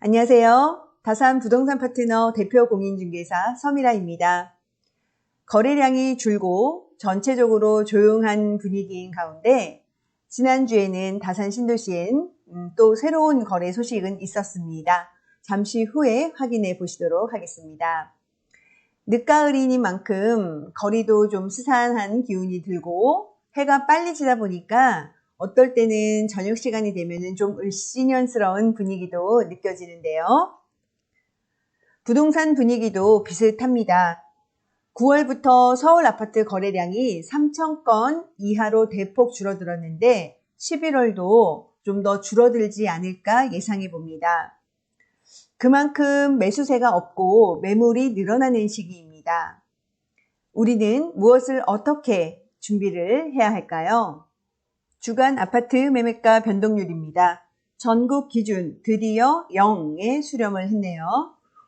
안녕하세요. 다산 부동산 파트너 대표 공인중개사 서미라입니다. 거래량이 줄고 전체적으로 조용한 분위기인 가운데 지난주에는 다산 신도시엔 또 새로운 거래 소식은 있었습니다. 잠시 후에 확인해 보시도록 하겠습니다. 늦가을이니만큼 거리도 좀 스산한 기운이 들고 해가 빨리 지다 보니까 어떨 때는 저녁 시간이 되면 좀 을씨년스러운 분위기도 느껴지는데요. 부동산 분위기도 비슷합니다. 9월부터 서울 아파트 거래량이 3,000건 이하로 대폭 줄어들었는데 11월도 좀 더 줄어들지 않을까 예상해 봅니다. 그만큼 매수세가 없고 매물이 늘어나는 시기입니다. 우리는 무엇을 어떻게 준비를 해야 할까요? 주간 아파트 매매가 변동률입니다. 전국 기준 드디어 0에 수렴을 했네요.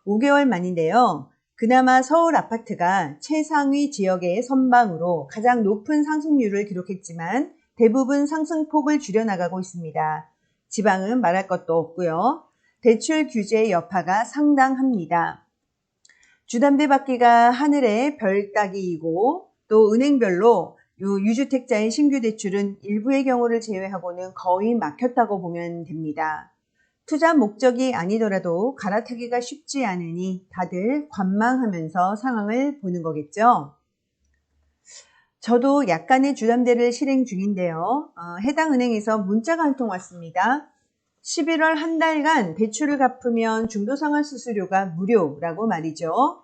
5개월 만인데요. 그나마 서울 아파트가 최상위 지역의 선방으로 가장 높은 상승률을 기록했지만 대부분 상승폭을 줄여나가고 있습니다. 지방은 말할 것도 없고요. 대출 규제 여파가 상당합니다. 주담대 받기가 하늘의 별 따기이고 또 은행별로 유주택자의 신규 대출은 일부의 경우를 제외하고는 거의 막혔다고 보면 됩니다. 투자 목적이 아니더라도 갈아타기가 쉽지 않으니 다들 관망하면서 상황을 보는 거겠죠. 저도 약간의 주담대를 실행 중인데요. 해당 은행에서 문자가 한 통 왔습니다. 11월 한 달간 대출을 갚으면 중도상환 수수료가 무료라고 말이죠.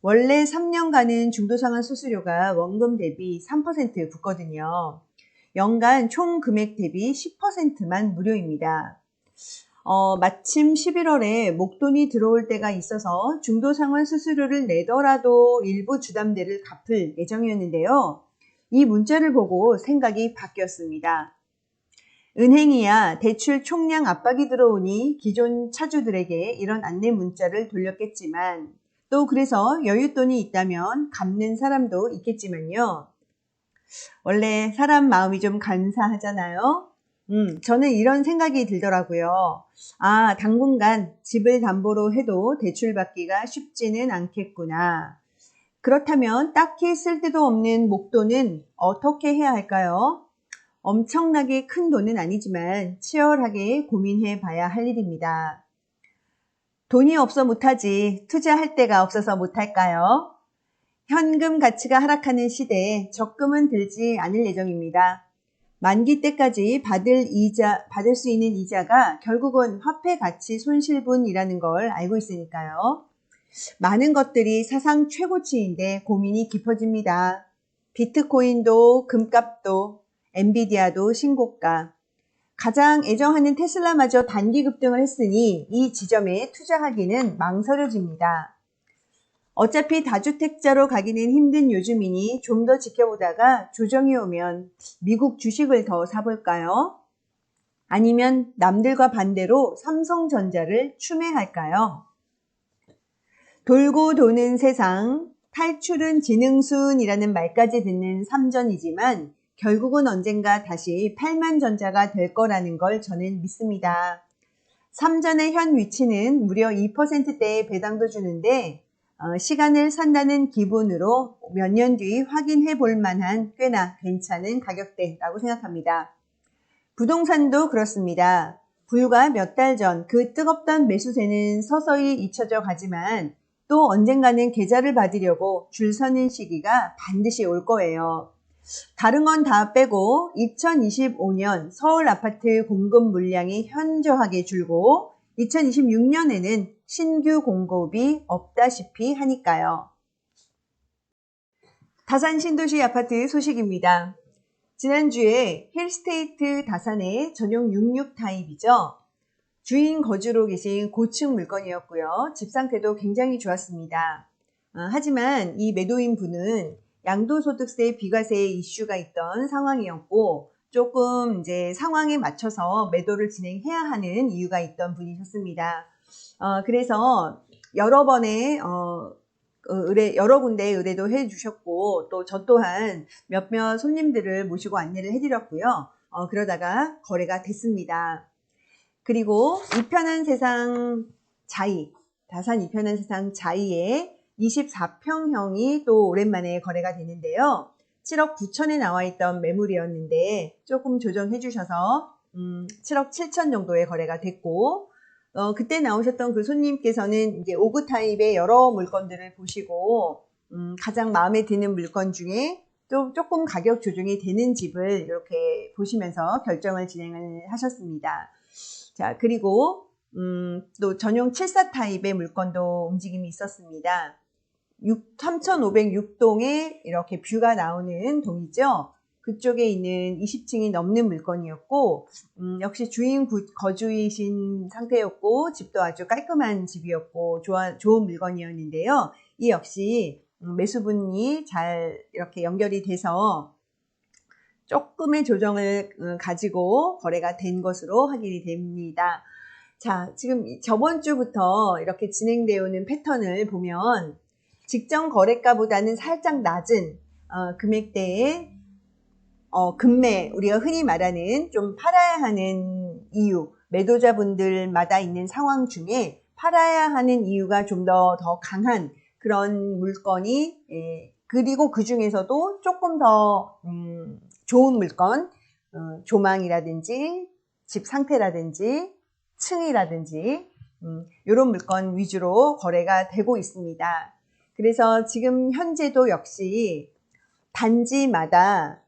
원래 3년간은 중도상환 수수료가 원금 대비 3% 붙거든요. 연간 총 금액 대비 10%만 무료입니다. 마침 11월에 목돈이 들어올 때가 있어서 중도상환 수수료를 내더라도 일부 주담대를 갚을 예정이었는데요. 이 문자를 보고 생각이 바뀌었습니다. 은행이야 대출 총량 압박이 들어오니 기존 차주들에게 이런 안내 문자를 돌렸겠지만 또 그래서 여윳돈이 있다면 갚는 사람도 있겠지만요. 원래 사람 마음이 좀 간사하잖아요. 저는 이런 생각이 들더라고요. 당분간 집을 담보로 해도 대출 받기가 쉽지는 않겠구나. 그렇다면 딱히 쓸 데도 없는 목돈은 어떻게 해야 할까요? 엄청나게 큰 돈은 아니지만 치열하게 고민해 봐야 할 일입니다. 돈이 없어 못하지 투자할 데가 없어서 못할까요? 현금 가치가 하락하는 시대에 적금은 들지 않을 예정입니다. 만기 때까지 받을 수 있는 이자가 결국은 화폐 가치 손실분이라는 걸 알고 있으니까요. 많은 것들이 사상 최고치인데 고민이 깊어집니다. 비트코인도 금값도 엔비디아도 신고가. 가장 애정하는 테슬라마저 단기 급등을 했으니 이 지점에 투자하기는 망설여집니다. 어차피 다주택자로 가기는 힘든 요즘이니 좀 더 지켜보다가 조정이 오면 미국 주식을 더 사볼까요? 아니면 남들과 반대로 삼성전자를 추매할까요? 돌고 도는 세상, 탈출은 지능순이라는 말까지 듣는 삼전이지만 결국은 언젠가 다시 8만 전자가 될 거라는 걸 저는 믿습니다. 삼전의 현 위치는 무려 2%대의 배당도 주는데 시간을 산다는 기분으로 몇 년 뒤 확인해 볼 만한 꽤나 괜찮은 가격대라고 생각합니다. 부동산도 그렇습니다. 불과 몇 달 전 그 뜨겁던 매수세는 서서히 잊혀져 가지만 또 언젠가는 계좌를 받으려고 줄 서는 시기가 반드시 올 거예요. 다른 건 다 빼고 2025년 서울 아파트 공급 물량이 현저하게 줄고 2026년에는 신규 공급이 없다시피 하니까요. 다산 신도시 아파트 소식입니다. 지난주에 힐스테이트 다산의 전용 66 타입이죠. 주인 거주로 계신 고층 물건이었고요. 집 상태도 굉장히 좋았습니다. 하지만 이 매도인 분은 양도소득세 비과세 이슈가 있던 상황이었고 조금 이제 상황에 맞춰서 매도를 진행해야 하는 이유가 있던 분이셨습니다. 그래서 여러 번의 여러 군데 의뢰도 해주셨고 또 저 또한 몇몇 손님들을 모시고 안내를 해드렸고요. 그러다가 거래가 됐습니다. 그리고 이 편한 세상 자이, 다산 이편한 세상 자이의 24평형이 또 오랜만에 거래가 되는데요. 7억 9천에 나와 있던 매물이었는데 조금 조정해 주셔서 7억 7천 정도의 거래가 됐고, 그때 나오셨던 그 손님께서는 이제 오그 타입의 여러 물건들을 보시고 가장 마음에 드는 물건 중에 또 조금 가격 조정이 되는 집을 이렇게 보시면서 결정을 진행을 하셨습니다. 자, 그리고 또 전용 74 타입의 물건도 움직임이 있었습니다. 3506동에 이렇게 뷰가 나오는 동이죠. 그쪽에 있는 20층이 넘는 물건이었고, 역시 주인 거주이신 상태였고, 집도 아주 깔끔한 집이었고, 좋은 물건이었는데요. 이 역시 매수분이 잘 이렇게 연결이 돼서 조금의 조정을 가지고 거래가 된 것으로 확인이 됩니다. 자, 지금 저번 주부터 이렇게 진행되어 오는 패턴을 보면 직전 거래가보다는 살짝 낮은 금액대의 금매, 우리가 흔히 말하는 좀 팔아야 하는 이유, 매도자분들마다 있는 상황 중에 팔아야 하는 이유가 좀 더 강한 그런 물건이, 그리고 그 중에서도 조금 더 좋은 물건, 조망이라든지 집 상태라든지 층이라든지 이런 물건 위주로 거래가 되고 있습니다. 그래서 지금 현재도 역시 단지마다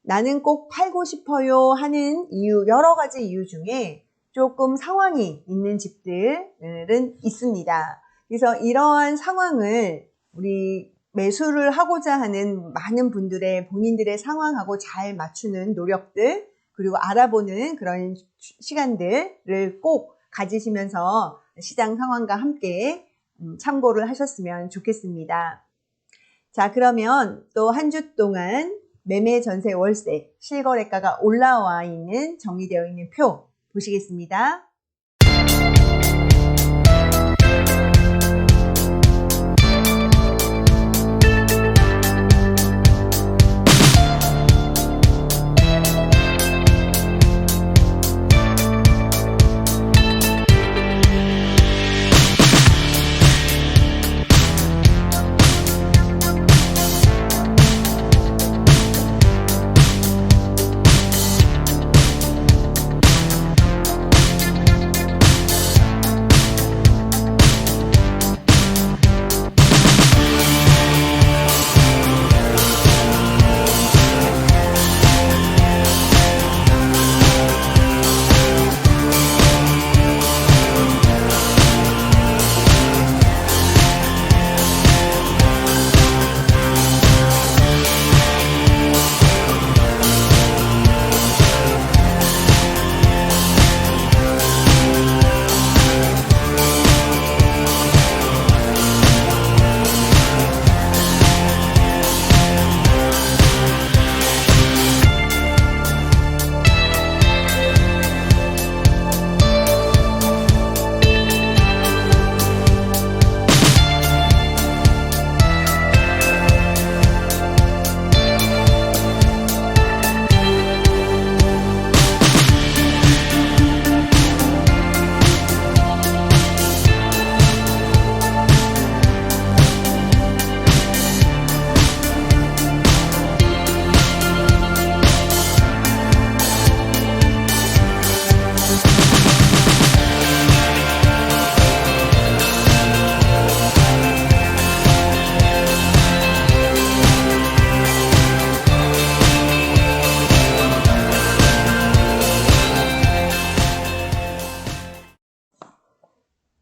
나는 꼭 팔고 싶어요 하는 이유, 여러 가지 이유 중에 조금 상황이 있는 집들은 있습니다. 그래서 이러한 상황을 우리 매수를 하고자 하는 많은 분들의 본인들의 상황하고 잘 맞추는 노력들, 그리고 알아보는 그런 시간들을 꼭 가지시면서 시장 상황과 함께 참고를 하셨으면 좋겠습니다. 자, 그러면 또 한 주 동안 매매, 전세, 월세, 실거래가가 올라와 있는 정리되어 있는 표 보시겠습니다.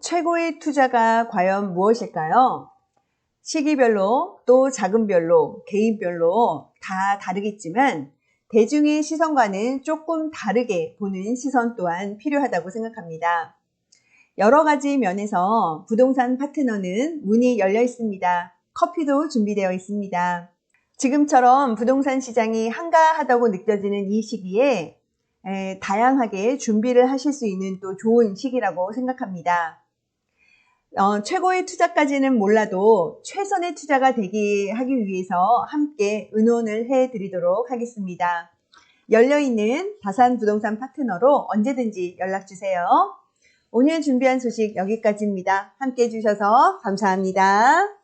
최고의 투자가 과연 무엇일까요? 시기별로 또 자금별로 개인별로 다 다르겠지만 대중의 시선과는 조금 다르게 보는 시선 또한 필요하다고 생각합니다. 여러 가지 면에서 부동산 파트너는 문이 열려 있습니다. 커피도 준비되어 있습니다. 지금처럼 부동산 시장이 한가하다고 느껴지는 이 시기에 다양하게 준비를 하실 수 있는 또 좋은 시기라고 생각합니다. 최고의 투자까지는 몰라도 최선의 투자가 하기 위해서 함께 의논을 해드리도록 하겠습니다. 열려있는 다산 부동산 파트너로 언제든지 연락주세요. 오늘 준비한 소식 여기까지입니다. 함께 해주셔서 감사합니다.